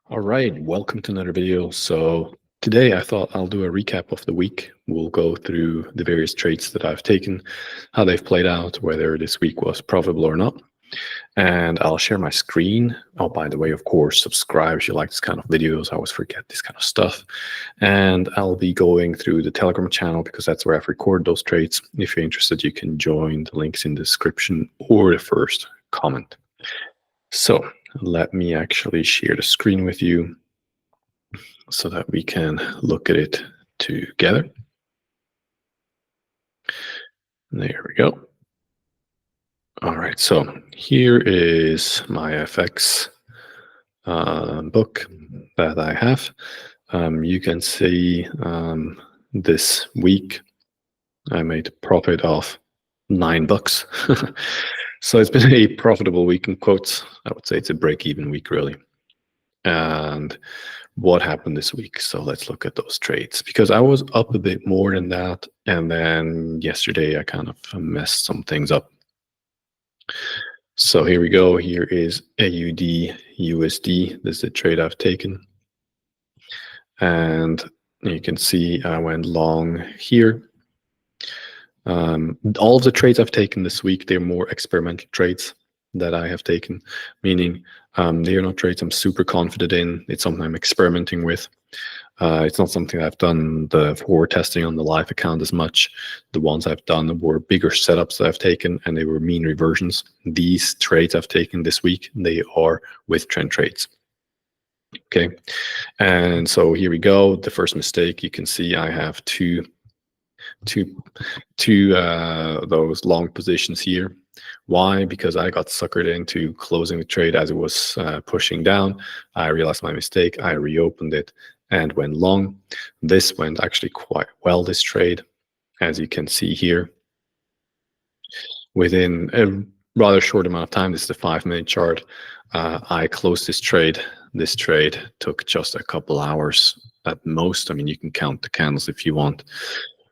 All right, welcome to another video. So today I thought I'll do a recap of the week. We'll go through the various trades that I've taken, how they've played out, whether this week was profitable or not. And I'll share my screen. Oh, by the way, of course, subscribe if you like this kind of videos. I always forget this kind of stuff. And I'll be going through the Telegram channel because that's where I've recorded those trades. If you're interested, you can join. The links in the description or the first comment. So let me actually share the screen with you so that we can look at it together. There we go. All right, so here is my FX book that I have. You can see this week I made a profit of $9. So it's been a profitable week in quotes. I would say it's a break-even week, really. And what happened this week? So let's look at those trades, because I was up a bit more than that. And then yesterday I kind of messed some things up. So here we go. Here is AUD USD. This is the trade I've taken. And you can see I went long here. All of the trades I've taken this week, they're more experimental trades that I have taken, meaning they are not trades I'm super confident in. It's something I'm experimenting with. It's not something I've done the forward testing on the live account as much. The ones I've done were bigger setups that I've taken, and they were mean reversions. These trades I've taken this week, they are with trend trades. Okay, and so here we go. The first mistake, you can see I have two those long positions here. Why? Because I got suckered into closing the trade as it was pushing down. I realized my mistake. I reopened it and went long. This went actually quite well, this trade, as you can see here. Within a rather short amount of time, this is the 5-minute chart, I closed this trade. This trade took just a couple hours at most. I mean, you can count the candles if you want,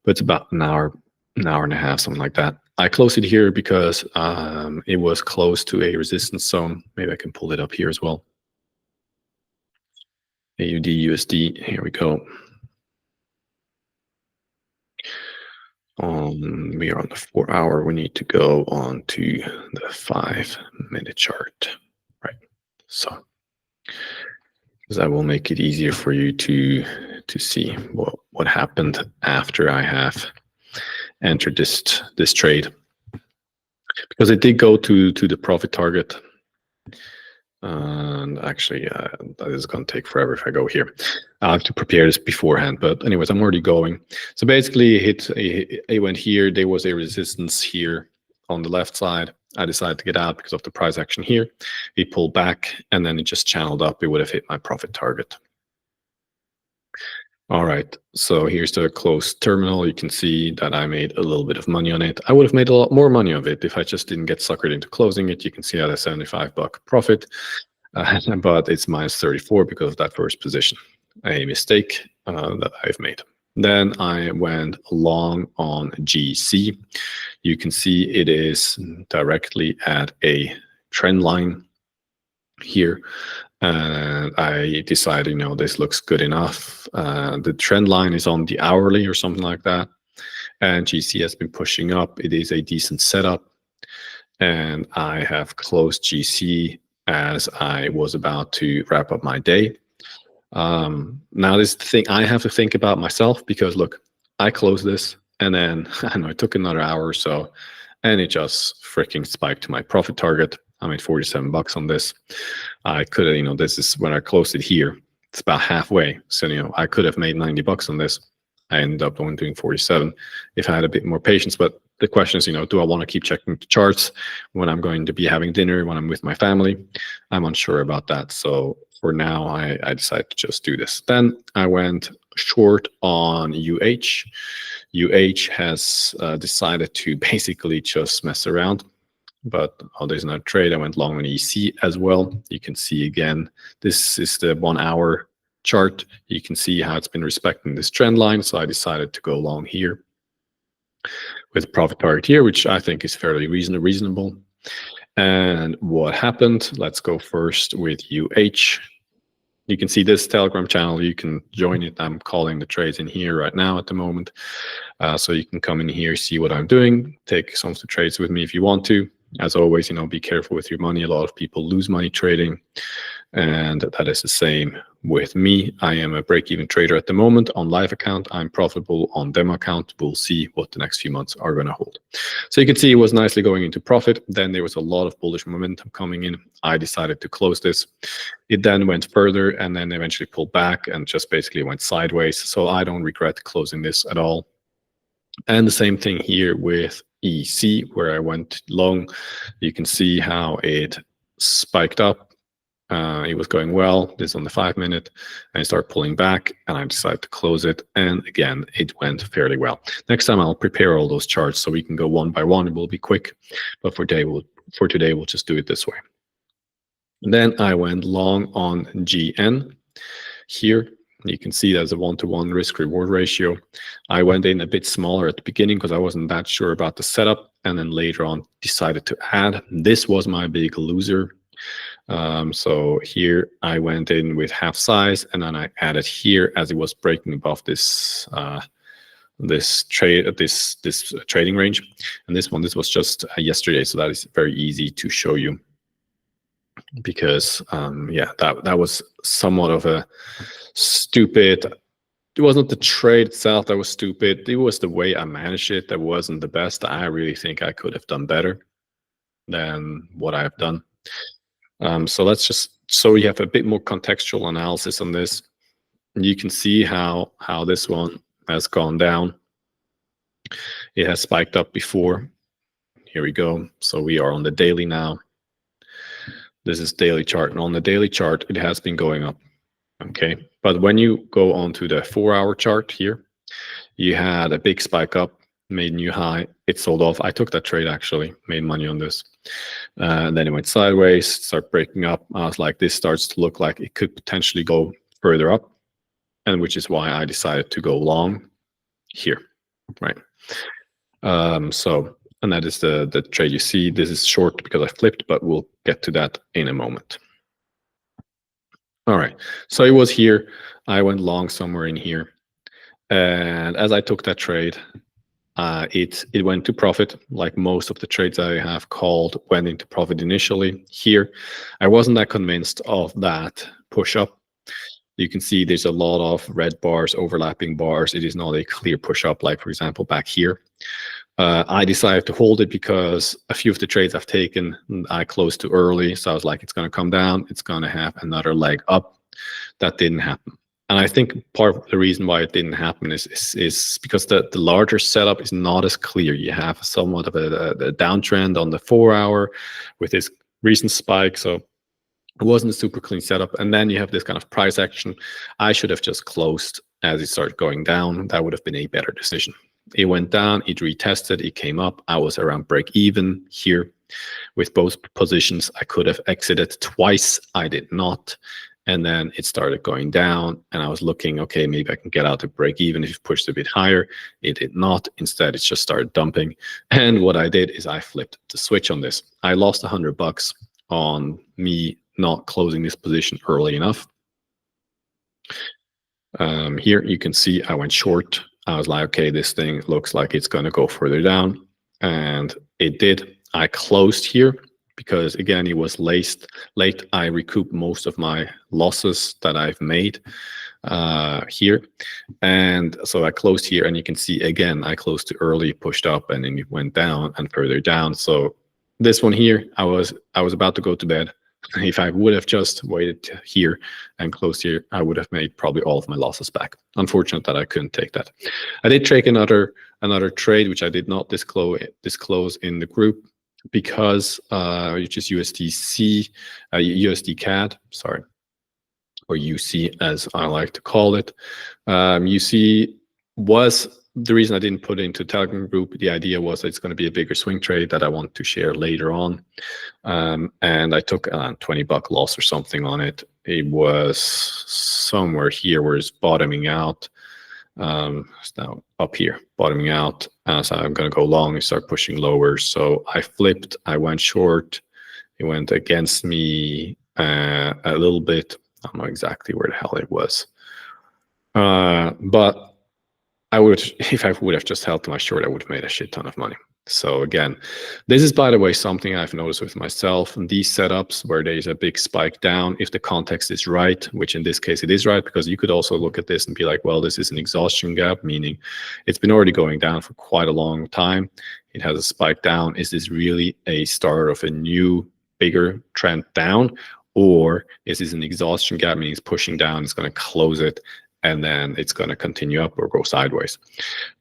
but it's about an hour and a half, something like that. I closed it here because it was close to a resistance zone. Maybe I can pull it up here as well. AUD USD, here we go. We are on the 4-hour. We need to go on to the 5-minute chart, right? So that will make it easier for you to see what happened after I have entered this trade, because it did go to the profit target. And actually, that is going to take forever if I go here. I have to prepare this beforehand. But anyways, I'm already going. So basically, it went here. There was a resistance here on the left side. I decided to get out because of the price action here. It pulled back, and then it just channeled up. It would have hit my profit target. All right, so here's the closed terminal. You can see that I made a little bit of money on it. I would have made a lot more money of it if I just didn't get suckered into closing it. You can see I had a $75 profit, but it's minus 34 because of that first position, a mistake that I've made. Then I went long on GC. You can see it is directly at a trend line here. And I decided, this looks good enough. The trend line is on the hourly or something like that. And GC has been pushing up. It is a decent setup. And I have closed GC as I was about to wrap up my day. Now this is the thing I have to think about myself, because look, I closed this and then I know it took another hour or so, and it just freaking spiked to my profit target. I made $47 on this. I could have, this is when I closed it here. It's about halfway. So, I could have made $90 on this. I ended up only doing 47 if I had a bit more patience. But the question is, do I want to keep checking the charts when I'm going to be having dinner, when I'm with my family? I'm unsure about that. So for now, I decided to just do this. Then I went short on UH. UH has decided to basically just mess around. But there's another trade. I went long on EC as well. You can see again, this is the 1-hour chart. You can see how it's been respecting this trend line. So I decided to go long here with profit target here, which I think is fairly reasonable. And what happened? Let's go first with UH. You can see this Telegram channel. You can join it. I'm calling the trades in here right now at the moment. So you can come in here, see what I'm doing, take some of the trades with me if you want to. As always, be careful with your money. A lot of people lose money trading, and that is the same with me. I am a break-even trader at the moment on live account. I'm profitable on demo account. We'll see what the next few months are going to hold. So you can see it was nicely going into profit. Then there was a lot of bullish momentum coming in. I decided to close this. It then went further and then eventually pulled back and just basically went sideways. So I don't regret closing this at all. And the same thing here with EC, where I went long. You can see how it spiked up. It was going well. This on the 5 minute, and I started pulling back, and I decided to close it. And again, it went fairly well. Next time I'll prepare all those charts so we can go one by one. It will be quick, but for today we'll just do it this way. And then I went long on GN here. You can see there's a 1-to-1 risk-reward ratio. I went in a bit smaller at the beginning because I wasn't that sure about the setup, and then later on decided to add. This was my big loser. So here I went in with half size, and then I added here as it was breaking above this this trading range. And this was just yesterday, so that is very easy to show you, because yeah, that was somewhat of a stupid. It wasn't the trade itself that was stupid. It was the way I managed it that wasn't the best. I really think I could have done better than what I have done. So let's just, so you have a bit more contextual analysis on this. You can see how this one has gone down. It has spiked up before. Here we go. So we are on the daily now. This is daily chart, and on the daily chart, it has been going up. Okay, but when you go on to the 4-hour chart here, you had a big spike up, made new high. It sold off. I took that trade actually, made money on this. And then it went sideways, start breaking up. I was like, this starts to look like it could potentially go further up, and which is why I decided to go long here, right? And that is the trade you see. This is short because I flipped, but we'll get to that in a moment. All right, so it was here. I went long somewhere in here, and as I took that trade, it went to profit. Like most of the trades I have called went into profit initially. Here, I wasn't that convinced of that push up. You can see there's a lot of red bars, overlapping bars. It is not a clear push up, like for example back here. I decided to hold it because a few of the trades I've taken, I closed too early. So I was like, it's going to come down. It's going to have another leg up. That didn't happen. And I think part of the reason why it didn't happen is because the larger setup is not as clear. You have somewhat of a downtrend on the 4-hour with this recent spike. So it wasn't a super clean setup. And then you have this kind of price action. I should have just closed as it started going down. That would have been a better decision. It went down, it retested, it came up. I was around break even here with both positions. I could have exited twice. I did not. And then it started going down, and I was looking, okay, maybe I can get out to break even if it pushed a bit higher. It did not. Instead, it just started dumping. And what I did is I flipped the switch on this. I lost $100 on me not closing this position early enough. Here you can see I went short. I was like, okay, this thing looks like it's going to go further down. And it did. I closed here because, again, it was late. I recouped most of my losses that I've made here. And so I closed here. And you can see, again, I closed too early, pushed up, and then it went down and further down. So this one here, I was about to go to bed. If I would have just waited here and closed here, I would have made probably all of my losses back. Unfortunate that I couldn't take that. I did take another trade, which I did not disclose in the group, because which is USDC, USD CAD, sorry, or UC as I like to call it. UC was the reason I didn't put it into Telegram group. The idea was that it's going to be a bigger swing trade that I want to share later on. And I took a $20 loss or something on it. It was somewhere here where it's bottoming out. It's now up here, bottoming out. So I'm going to go long and start pushing lower. So I flipped, I went short. It went against me a little bit. I don't know exactly where the hell it was. But I would, if I would have just held to my short, I would have made a shit ton of money. So again, this is, by the way, something I've noticed with myself. And these setups where there's a big spike down, if the context is right, which in this case it is right, because you could also look at this and be like, well, this is an exhaustion gap, meaning it's been already going down for quite a long time. It has a spike down. Is this really a start of a new, bigger trend down? Or is this an exhaustion gap, meaning it's pushing down, it's going to close it, and then it's going to continue up or go sideways?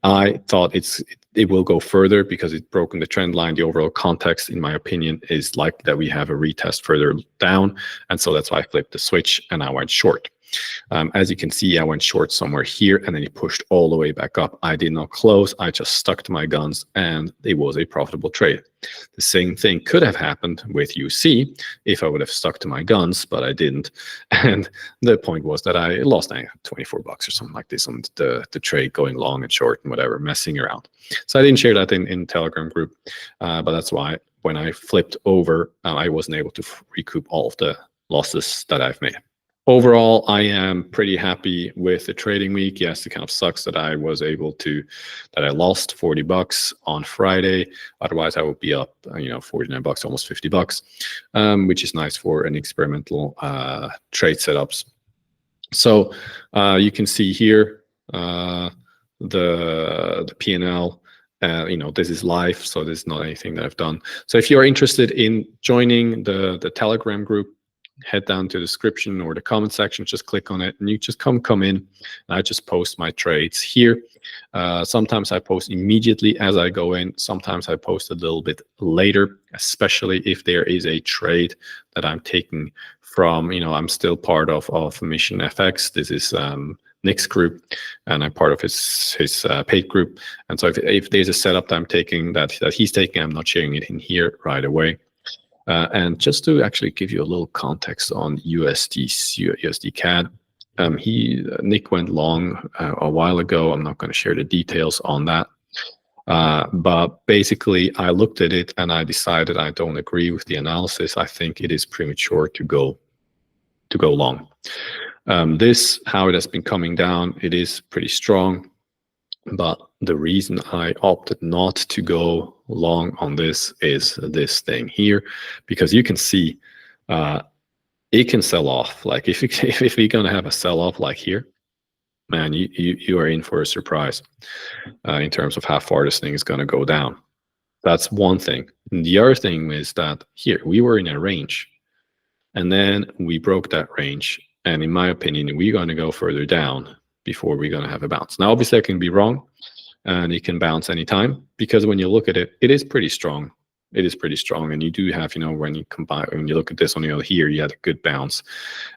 I thought it will go further because it's broken the trend line. The overall context, in my opinion, is like that we have a retest further down. And so that's why I flipped the switch and I went short. As you can see, I went short somewhere here and then it pushed all the way back up. I did not close. I just stuck to my guns and it was a profitable trade. The same thing could have happened with UC if I would have stuck to my guns, but I didn't. And the point was that I lost $24 or something like this on the trade, going long and short and whatever, messing around. So I didn't share that in Telegram group, but that's why when I flipped over, I wasn't able to recoup all of the losses that I've made. Overall, I am pretty happy with the trading week. Yes, it kind of sucks that I lost $40 on Friday. Otherwise, I would be up, $49, almost $50, which is nice for an experimental trade setups. So you can see here the P&L. This is live, so this is not anything that I've done. So if you're interested in joining the Telegram group, head down to the description or the comment section, just click on it and you just come in. And I just post my trades here. Sometimes I post immediately as I go in. Sometimes I post a little bit later, especially if there is a trade that I'm taking from, I'm still part of Mission FX. This is Nick's group, and I'm part of his paid group. And so if there's a setup that I'm taking that he's taking, I'm not sharing it in here right away. And just to actually give you a little context on USD CAD, Nick went long a while ago. I'm not going to share the details on that, but basically I looked at it and I decided I don't agree with the analysis. I think it is premature to go long. This, how it has been coming down, it is pretty strong. But the reason I opted not to go long on this is this thing here, because you can see it can sell off. Like if we're gonna have a sell off like here, man, you are in for a surprise in terms of how far this thing is gonna go down. That's one thing. And the other thing is that here we were in a range, and then we broke that range, and in my opinion, we're gonna go further down before we're going to have a bounce. Now, obviously, I can be wrong, and it can bounce anytime, because when you look at it, it is pretty strong. It is pretty strong, and you do have, when you look at this one, here you had a good bounce,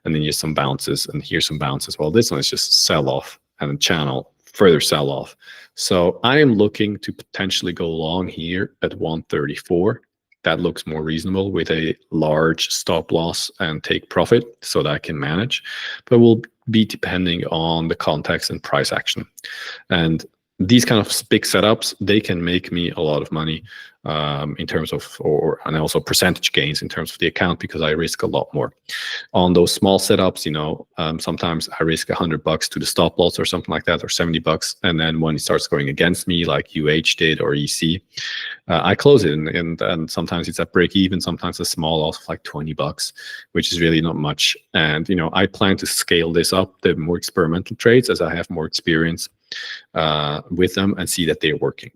and then you have some bounces, and here's some bounces. Well, this one is just sell off and a channel, further sell off. So I am looking to potentially go long here at 134. That looks more reasonable with a large stop loss and take profit so that I can manage, but we'll be depending on the context and price action. And these kind of big setups, they can make me a lot of money in terms of, and also percentage gains in terms of the account, because I risk a lot more. On those small setups, sometimes I risk $100 to the stop loss or something like that, or $70. And then when it starts going against me, like UH did or EC, I close it, and sometimes it's at break even, sometimes a small loss of like $20, which is really not much. And I plan to scale this up, the more experimental trades, as I have more experience with them and see that they're working.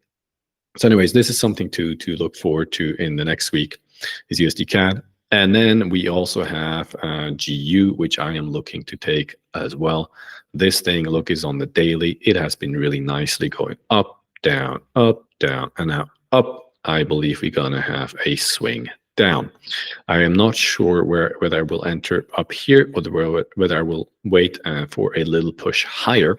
So anyways, this is something to look forward to in the next week, is USD CAD. And then we also have GU, which I am looking to take as well. This thing, look, is on the daily. It has been really nicely going up, down, and now up. I believe we're going to have a swing down. I am not sure whether I will enter up here or whether I will wait for a little push higher.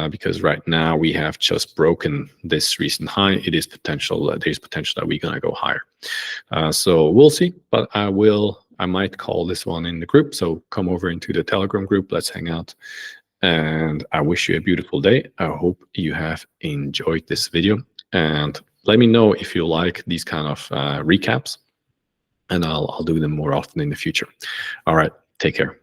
Because right now we have just broken this recent high. It is potential. There's potential that we're gonna go higher. So we'll see. But I might call this one in the group. So come over into the Telegram group. Let's hang out. And I wish you a beautiful day. I hope you have enjoyed this video. And let me know if you like these kind of recaps. And I'll do them more often in the future. All right. Take care.